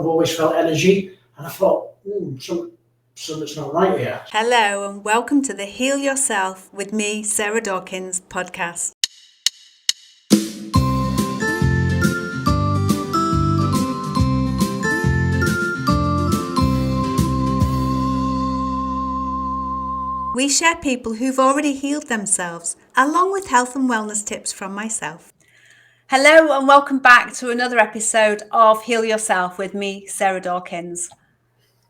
always felt energy, and I thought, something's not right here. Hello and welcome to the Heal Yourself with me, Sarah Dawkins podcast. We share people who've already healed themselves, along with health and wellness tips from myself. Hello and welcome back to another episode of Heal Yourself with me, Sarah Dawkins.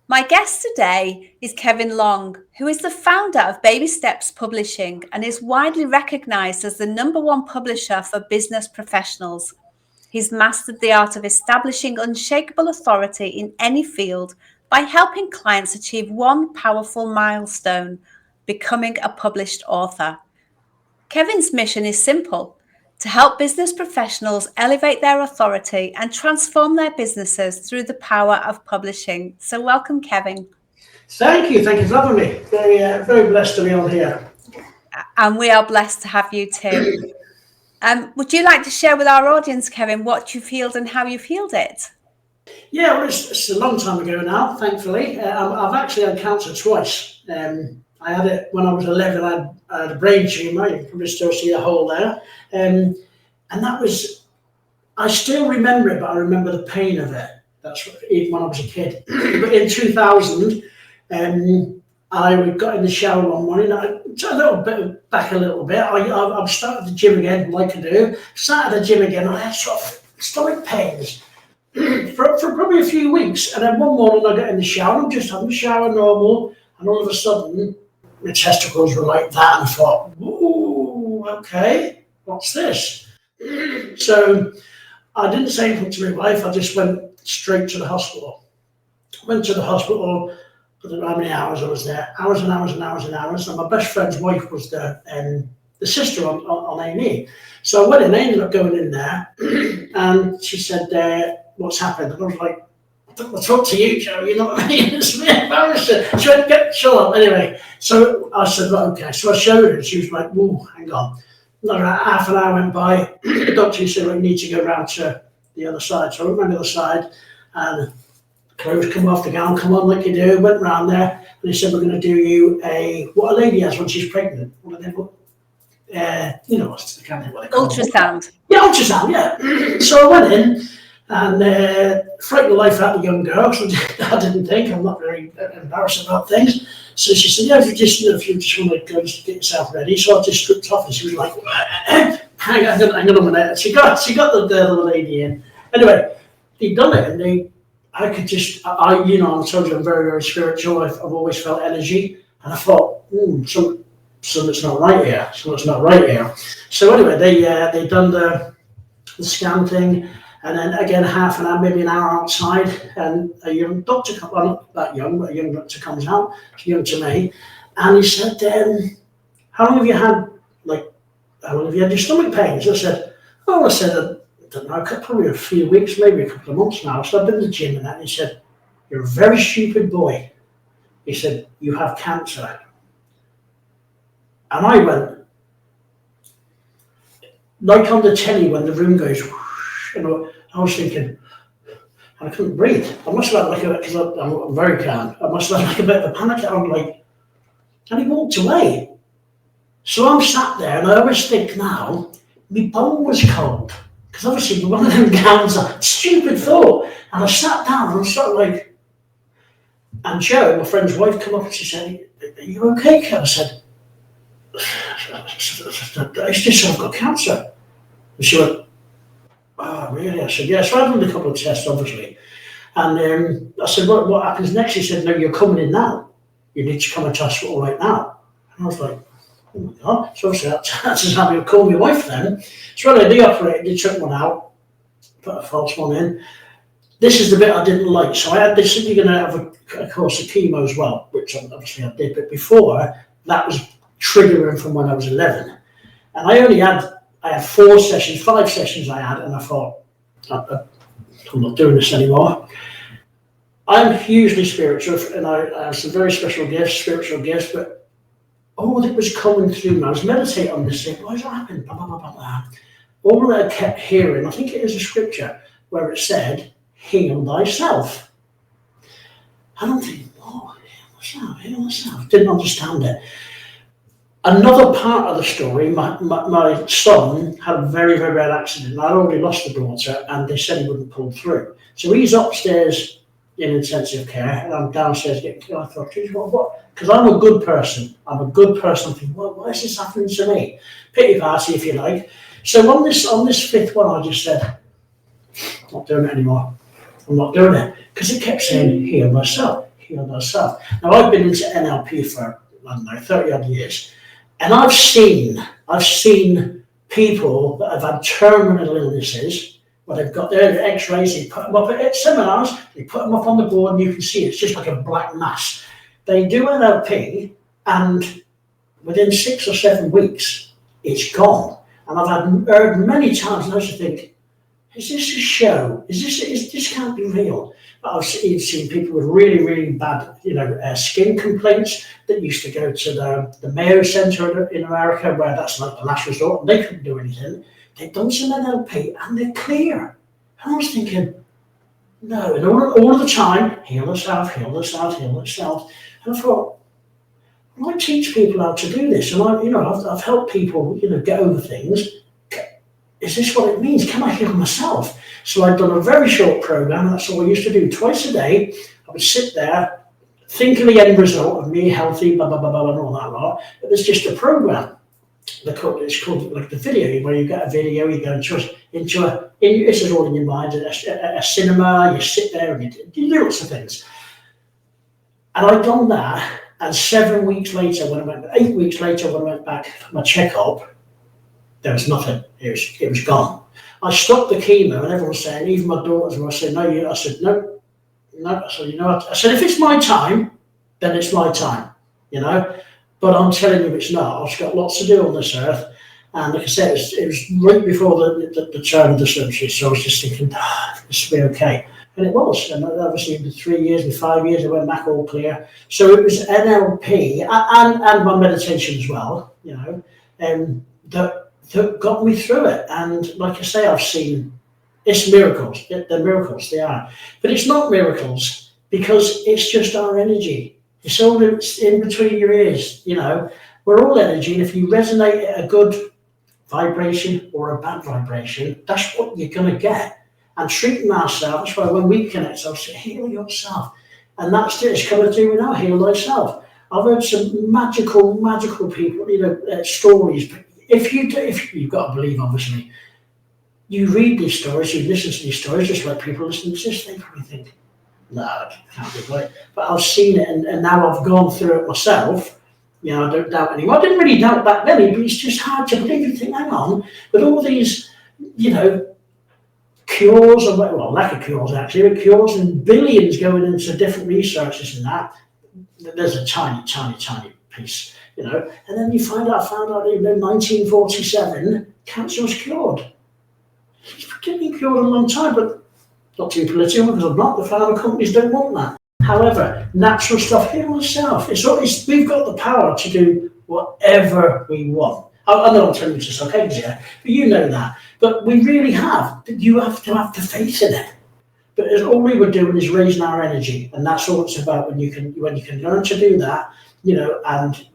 My guest today is Kevin Long, who is the founder of Baby Steps Publishing and is widely recognised as the #1 publisher for business professionals. He's mastered the art of establishing unshakable authority in any field by helping clients achieve one powerful milestone, becoming a published author. Kevin's mission is simple: to help business professionals elevate their authority and transform their businesses through the power of publishing. So welcome, Kevin. Thank you for having me. Very blessed to be on here. And we are blessed to have you too. Would you like to share with our audience, Kevin, what you've healed and how you've healed it? Yeah, well, it's a long time ago now, thankfully. I've actually had cancer twice. I had it when I was 11. I had a brain tumour. You can probably still see a hole there. And that was, I still remember it, but I remember the pain of it. That's even when I was a kid. But in 2000, I got in the shower one morning. I took back a little bit. I started the gym again, like I do. Started the gym again, and I had sort of stomach pains for probably a few weeks. And then one morning I got in the shower. I'm just having a shower normal, and all of a sudden my testicles were like that, and I thought, ooh, okay, what's this? So I didn't say anything to my wife. I just went straight to the hospital. Went to the hospital. I don't know how many hours I was there. Hours and hours and hours and hours. And my best friend's wife was there, the sister on A&E. So I went in. I ended up going in there, and she said, "What's happened?" And I was like, "I'll talk to you, Joe. You know what I mean? It's really embarrassing." She went, "Shut up." Anyway, so I said, "Right, okay." So I showed her, and she was like, "Whoa, hang on." Another half an hour went by. The doctor said, "Well, you need to go round to the other side." So I went round the other side, and clothes come off, the gown come on like you do. Went round there, and they said, "We're going to do you what a lady has when she's pregnant." What are they? You know, I can't think what they call it. Ultrasound. Yeah, ultrasound. Yeah. So I went in and frightened the life out of the young girl. So I didn't think. I'm not very embarrassed about things. So she said, "Yeah, if you just want to go just get yourself ready." So I just stripped off, and she was like, "Hang on a minute." She got the little lady in. Anyway, they'd done it, and I could just, I told you I'm very, very spiritual. I've always felt energy, and I thought, something's not right here. Something's not right here. So anyway, they done the scan thing, and then again half an hour, maybe an hour outside, and a young doctor, well, not that young, but a young doctor comes out, young to me, and he said, how long have you had your stomach pains? I said, I don't know, probably a few weeks, maybe a couple of months now. So I've been to the gym and that, and he said, "You're a very stupid boy." He said, "You have cancer." And I went, like on the telly when the room goes whoosh, I was thinking, I couldn't breathe. I must have had because I'm very calm, I must have had a bit of a panic. I'm like, and he walked away. So I'm sat there, and I always think now, my bum was cold. Because obviously one of them gowns, a stupid thought. And I sat down and I started like, and Joe, my friend's wife, come up and she said, "Are you okay, Kev?" I said, "It's just I've got cancer." And she went, "Oh, really?" I said, "Yeah." So I did a couple of tests, obviously. And I said, what happens next? He said, "No, you're coming in now. You need to come into hospital right now." And I was like, oh my God. So obviously that's how I called my wife then. So when they operated, they took one out, put a false one in. This is the bit I didn't like. So I had this, you're going to have a course of chemo as well, which obviously I did. But before, that was triggering from when I was 11. And I had 5 sessions I had, and I thought, I'm not doing this anymore. I'm hugely spiritual, and I have some very special gifts, spiritual gifts, but all that was coming through me, I was meditating on this thing, why has that happened? Blah, blah, blah, blah, blah. All that I kept hearing, I think it is a scripture where it said, "Heal thyself." And I'm thinking, oh, heal myself. Didn't understand it. Another part of the story, my son had a very, very bad accident. I'd already lost the daughter, and they said he wouldn't pull through. So he's upstairs in intensive care, and I'm downstairs getting killed. I thought, geez, what? Because I'm a good person. I'm I'm thinking, well, why is this happening to me? Pity party, if you like. So on this fifth one, I just said, I'm not doing it anymore. I'm not doing it. Because it kept saying, heal thyself, heal thyself. Now, I've been into NLP for, I don't know, 30 odd years. And I've seen people that have had terminal illnesses, where they've got their x-rays, they put them up at seminars, they put them up on the board, and you can see it's just like a black mass. They do NLP, and within 6 or 7 weeks, it's gone. And I've heard many times, and I used to think, is this a show? This can't be real? But I've seen people with really, really bad, skin complaints that used to go to the Mayo Centre in America, where that's like the last resort, and they couldn't do anything. They've done some NLP, and they're clear. And I was thinking, no, and all of the time, heal yourself, heal yourself, heal yourself. And I thought, well, I teach people how to do this, and I've helped people, get over things. Is this what it means? Can I heal myself? So I'd done a very short program. That's all I used to do twice a day. I would sit there, think of the end result of me healthy, blah, blah, blah, blah, and all that lot. But there's just a program. It's called like the video, where you get a video, you go this is all in your mind, a cinema, you sit there and you do lots of things. And I'd done that, and 7 weeks later, 8 weeks later, when I went back for my checkup, there was nothing. It was gone. I stopped the chemo, and everyone was saying, even my daughters were saying, no. I said, no. I said, what? I said, if it's my time, then it's my time, But I'm telling you, it's not. I've got lots to do on this earth. And like I said, it was right before the turn of the century, so I was just thinking, this will be okay. And it was. And obviously, in 3 years, in 5 years, I went back all clear. So it was NLP and my meditation as well, that got me through it. And like I say, I've seen, it's miracles. They're miracles, they are. But it's not miracles, because it's just our energy. It's all in between your ears, We're all energy, and if you resonate at a good vibration or a bad vibration, that's what you're going to get. And treating ourselves, that's why when we connect, I'll say, heal yourself. And that's it, it's coming to do now, heal thyself. I've heard some magical people, stories. If you've got to believe, obviously, you read these stories, you listen to these stories, just like people listen to this, they probably think, no, that can't be right. But I've seen it, and now I've gone through it myself. I don't doubt anymore. I didn't really doubt back then, but it's just hard to believe. You think, hang on, with all these, cures, or lack of cures actually, but cures and billions going into different researches and that, there's a tiny piece. And then you found out in 1947, cancer was cured. It's been cured a long time, but not too political, because I'm not. The pharma companies don't want that. However, natural stuff, heal yourself. We've got the power to do whatever we want. I know I'm telling you to suck eggs here, but you know that. But we really have. You have to have the faith in it. But all we were doing is raising our energy, and that's all it's about. When you can learn to do that, and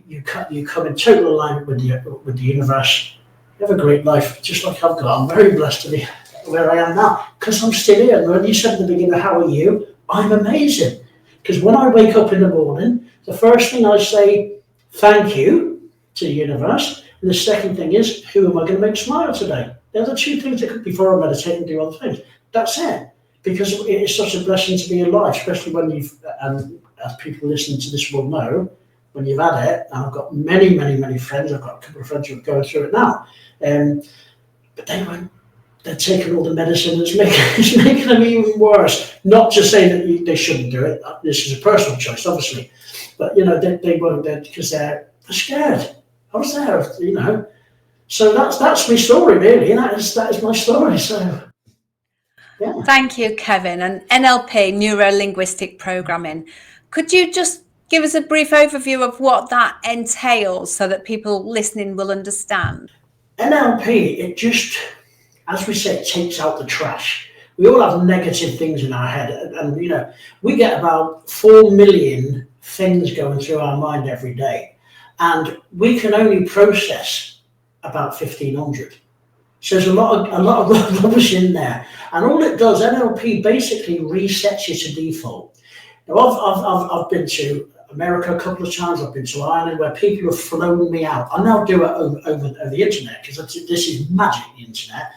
you come in total alignment with the universe. You have a great life, just like I've got. I'm very blessed to be where I am now, because I'm still here. And when you said at the beginning, how are you? I'm amazing. Because when I wake up in the morning, the first thing I say, thank you to the universe. And the second thing is, who am I going to make smile today? They're the two things that could, before I meditate and do other things. That's it. Because it is such a blessing to be alive, especially when as people listening to this will know, when you've had it, and I've got many friends, I've got a couple of friends who are going through it now, but they're taking all the medicine, it's making them even worse. Not to say that they shouldn't do it, this is a personal choice, obviously, but they won't, because they're scared. I was there, so that's my story really, and that is my story, so. Yeah. Thank you, Kevin. And NLP, Neuro Linguistic Programming. Could you just give us a brief overview of what that entails so that people listening will understand? NLP, it just, as we say, it takes out the trash. We all have negative things in our head, and we get about 4 million things going through our mind every day, and we can only process about 1,500. So there's a lot of rubbish in there, and all it does, NLP basically resets you to default. Now, I've been to America a couple of times. I've been to Ireland, where people have flown me out. I now do it over the internet, because this is magic, the internet.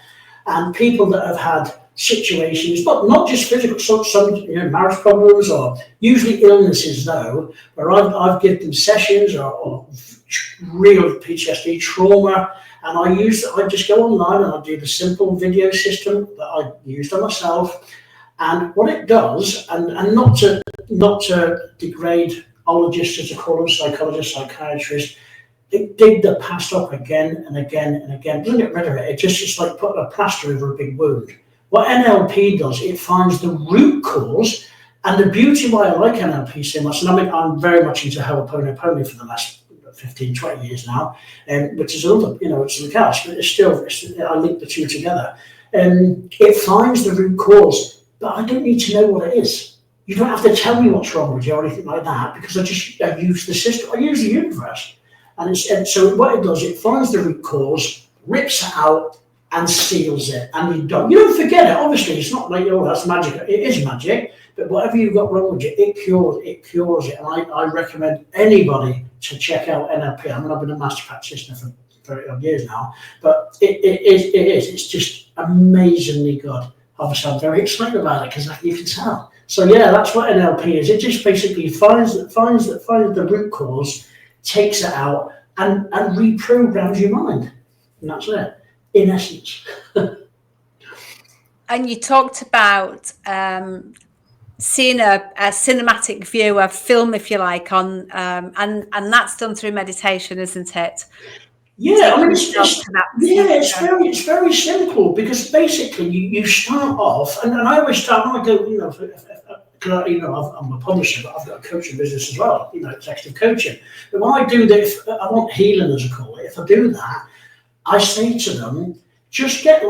And people that have had situations, but not just physical, some marriage problems, or usually illnesses though, where I've given them sessions or real PTSD trauma, and I just go online and I do the simple video system that I used on myself. And what it does, and not to degrade ologists, as I call them, psychologists, psychiatrists, it dig the past up again and again and again. It doesn't get rid of it. It's like putting a plaster over a big wound. What NLP does, it finds the root cause. And the beauty why I like NLP so much, and I'm very much into Ho'oponopono for the last 15, 20 years now, which is another, it's something else, but I link the two together. It finds the root cause, but I don't need to know what it is. You don't have to tell me what's wrong with you or anything like that, because I use the system, I use the universe. And so what it does, it finds the root cause, rips it out, and seals it. And you don't forget it. Obviously, it's not like, that's magic. It is magic, but whatever you've got wrong with you, it cures it. And I recommend anybody to check out NLP. I mean, I've been a master practitioner for 30 odd years now, but it is. It's just amazingly good. Obviously, I'm very excited about it, because you can tell. So yeah, that's what NLP is. It just basically finds the root cause, takes it out, and reprograms your mind, and that's it, in essence. And you talked about seeing a cinematic view, a film, if you like, on and that's done through meditation, isn't it? Yeah, I mean, it's very simple, because basically you start off, and I always start when I go, I'm a publisher, but I've got a coaching business as well, executive coaching. But when I do this, I want healing, as I call it. If I do that, I say to them, just get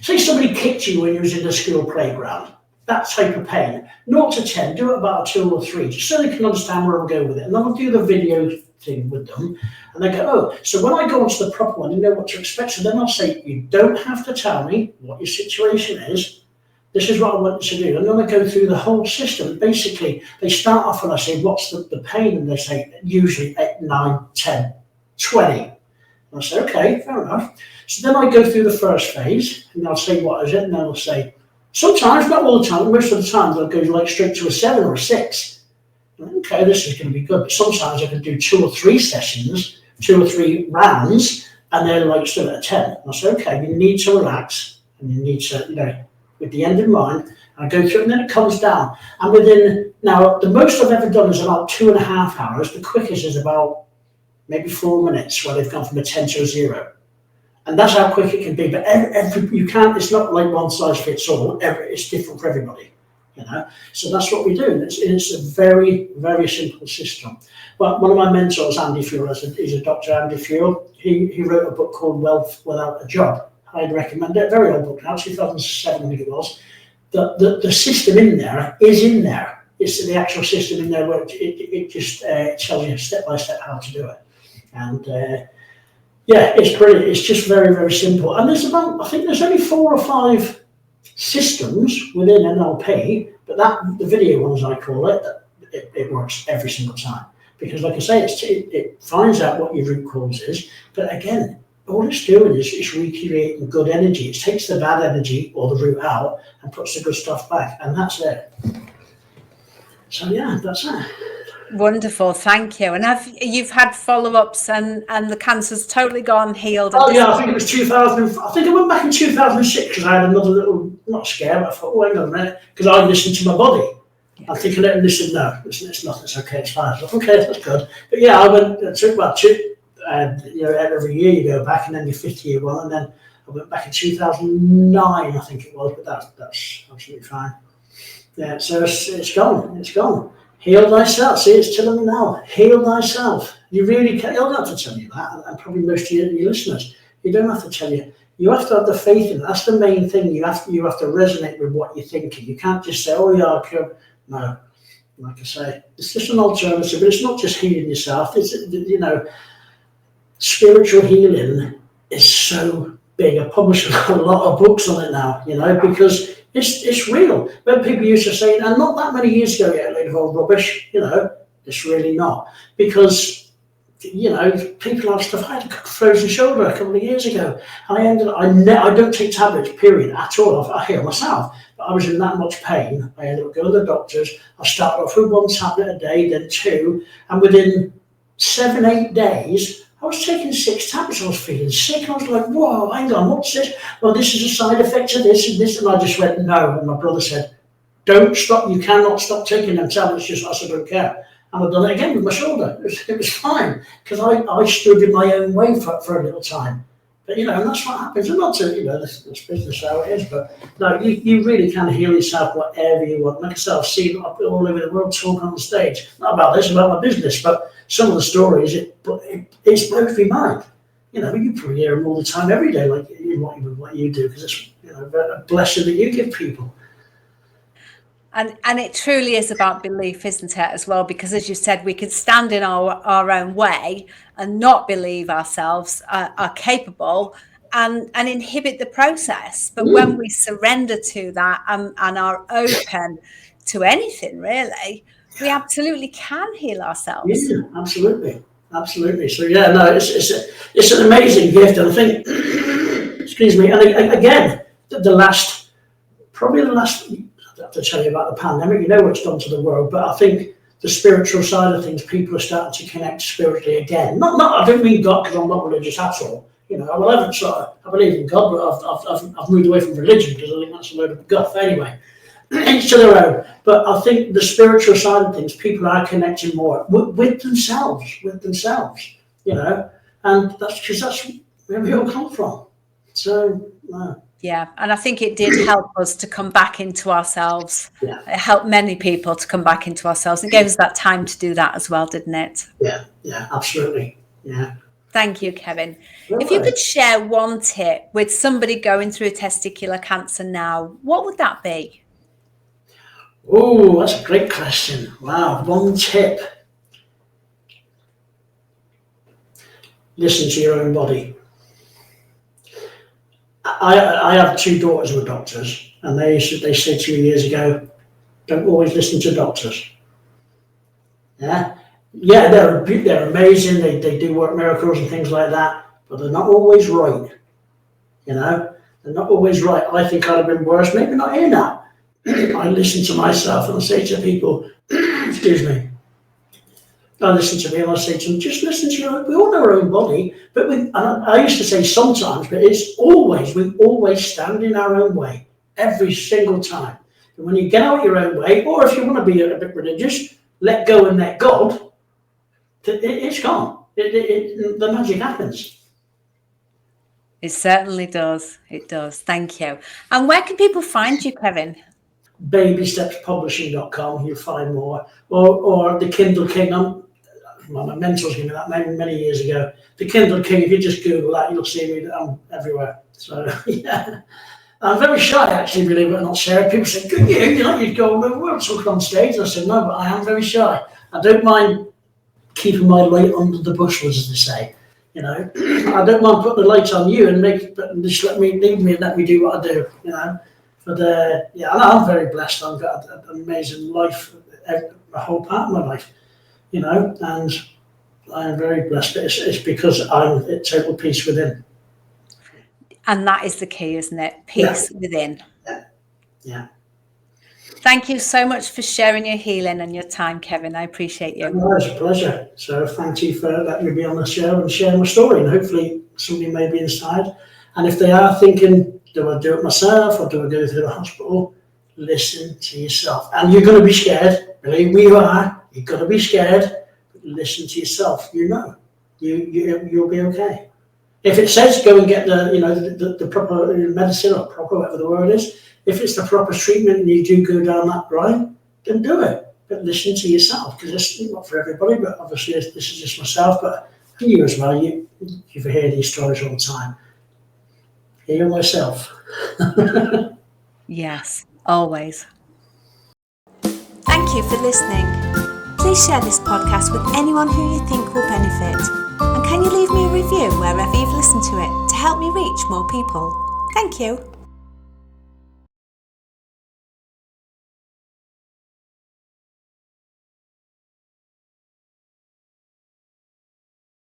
say somebody kicked you when you was in the school playground, that type of pain, 0 to 10, do it about a 2 or 3, just so they can understand where I'm going with it. And then I'll do the video thing with them, and they go, oh, so when I go on to the proper one, you know what to expect. So then I'll say, you don't have to tell me what your situation is. This is what I want you to do. And then I go through the whole system. Basically, they start off and I say, what's the pain? And they say, usually 8, 9, 10, 20. And I say, okay, fair enough. So then I go through the first phase, and I'll say, what is it? And they'll say, sometimes, not all the time, most of the time, they'll go straight to a 7 or a 6. Okay, this is going to be good. But sometimes I can do 2 or 3 sessions, 2 or 3 rounds, and they're still at a 10. And I say, okay, you need to relax, and you need to, with the end in mind, and I go through it, and then it comes down. And now, the most I've ever done is about 2.5 hours. The quickest is about maybe 4 minutes, where they've gone from a 10 to a 0. And that's how quick it can be. But it's not like one size fits all. It's different for everybody, So that's what we do. It's a very, very simple system. But one of my mentors, Andy Fuel, he's a Dr. Andy Fuel. He wrote a book called Wealth Without a Job. I'd recommend it. Very old book now, 2007, I think it was. The system in there is in there. It's the actual system in there where it just tells you step by step how to do it. And it's brilliant. It's just very, very simple. And I think there's only 4 or 5 systems within NLP, but the video ones, I call it, it works every single time. Because like I say, it finds out what your root cause is. But again, all it's doing is recreating good energy. It takes the bad energy or the root out and puts the good stuff back. And that's it. So yeah, that's it. Wonderful, thank you. And you've had follow-ups and the cancer's totally gone, healed? Oh yeah, I think it was 2000. I think I went back in 2006 because I had another little, not scare, but I thought, hang on a minute, because I listened to my body. Yeah. I think I let him listen, no, it's nothing, it's okay, it's fine. I thought, okay, that's good. But yeah, I went, it took about 2, every year you go back, and then your 5th year one, and then I went back in 2009, I think it was, but that's absolutely fine. Yeah, so it's gone. Heal thyself. See, it's telling me now. Heal thyself. You really can't. You don't have to tell you that, and probably most of your listeners. You don't have to tell you. You have to have the faith in it. That's the main thing. You have to resonate with what you're thinking. You can't just say, oh yeah, I could. No. Like I say, it's just an alternative, but it's not just healing yourself. It's, spiritual healing is so big. I publish a lot of books on it now, because it's real. When people used to say, and not that many years ago, yeah, load of old rubbish, it's really not. Because, people have stuff. I had a frozen shoulder a couple of years ago. And I don't take tablets, period, at all. I heal myself. But I was in that much pain. I ended up going to the doctors. I started off with 1 tablet a day, then 2. And within 7-8 days, I was taking 6 tablets. I was feeling sick. I was like, whoa, hang on, what's this? Well, this is a side effect of this and this. And I just went, no. And my brother said, don't stop. You cannot stop taking them tablets. I said, I don't care. And I've done it again with my shoulder. It was fine, because I stood in my own way for a little time. But, and that's what happens. And not to, this business how it is, but no, you really can heal yourself whatever you want. Like I said, I've seen all over the world talk on the stage, not about this, about my business, but some of the stories, it blows my mind. You probably hear them all the time, every day, like what you do, because it's, a blessing that you give people. And it truly is about belief, isn't it, as well? Because as you said, we can stand in our own way and not believe ourselves are capable and inhibit the process. But when we surrender to that and are open to anything, really, we absolutely can heal ourselves. Yeah, absolutely. So yeah, no, it's an amazing gift. And I think, excuse me, and again, the last, I have to tell you about the pandemic, you know what's done to the world, but I think the spiritual side of things, people are starting to connect spiritually again. I don't mean God, because I'm not religious at all. I believe in God, but I've moved away from religion because I think that's a load of guff anyway. Each to their own. But I think the spiritual side of things, people are connecting more with themselves, and that's because that's where we all come from. So, Yeah, and I think it did help us to come back into ourselves. Yeah. It helped many people to come back into ourselves and gave us that time to do that as well, didn't it? Yeah, absolutely. Yeah. Thank you, Kevin. All if you right. could share one tip with somebody going through testicular cancer now, what would that be? Oh, that's a great question. Wow, one tip. Listen to your own body. I have 2 daughters who are doctors, and they said to me years ago, don't always listen to doctors. Yeah, they're amazing. They do work miracles and things like that, but they're not always right. They're not always right. I think I'd have been worse. Maybe not here now. I listen to myself and I say to people, excuse me, I listen to me and I say to them, just listen to your own, we all know our own body, but I used to say sometimes, but we always stand in our own way, every single time. And when you get out your own way, or if you want to be a bit religious, let go and let God, it's gone. The magic happens. It certainly does. It does. Thank you. And where can people find you, Kevin? babystepspublishing.com, you'll find more, or the Kindle King. My mentors gave me that many years ago. The Kindle King, if you just Google that, you'll see me. I'm everywhere. So yeah, I'm very shy, actually, believe it or not, Sarah. People say, "Good you, you'd go all over the world talking on stage." I said, "No, but I am very shy. I don't mind keeping my light under the bushels, as they say. I don't mind putting the light on you but just leave me and let me do what I do. But I'm very blessed. I've got an amazing life, a whole part of my life, and I am very blessed. But it's because I'm at total peace within. And that is the key, isn't it? Peace within. Yeah. Thank you so much for sharing your healing and your time, Kevin. I appreciate you. It's a pleasure. So thank you for letting me be on the show and share my story. And hopefully somebody may be inspired. And if they are thinking, do I do it myself or do I go to the hospital? Listen to yourself. And you're going to be scared. Believe me, you are. You're going to be scared. But listen to yourself. You'll be okay. If it says go and get the proper medicine or proper whatever the word is, if it's the proper treatment and you do go down that road, then do it. But listen to yourself, because it's not for everybody. But obviously, this is just myself. But for you as well, you hear these stories all the time. heal myself. Yes, always. Thank you for listening. Please share this podcast with anyone who you think will benefit. And can you leave me a review wherever you've listened to it to help me reach more people? Thank you.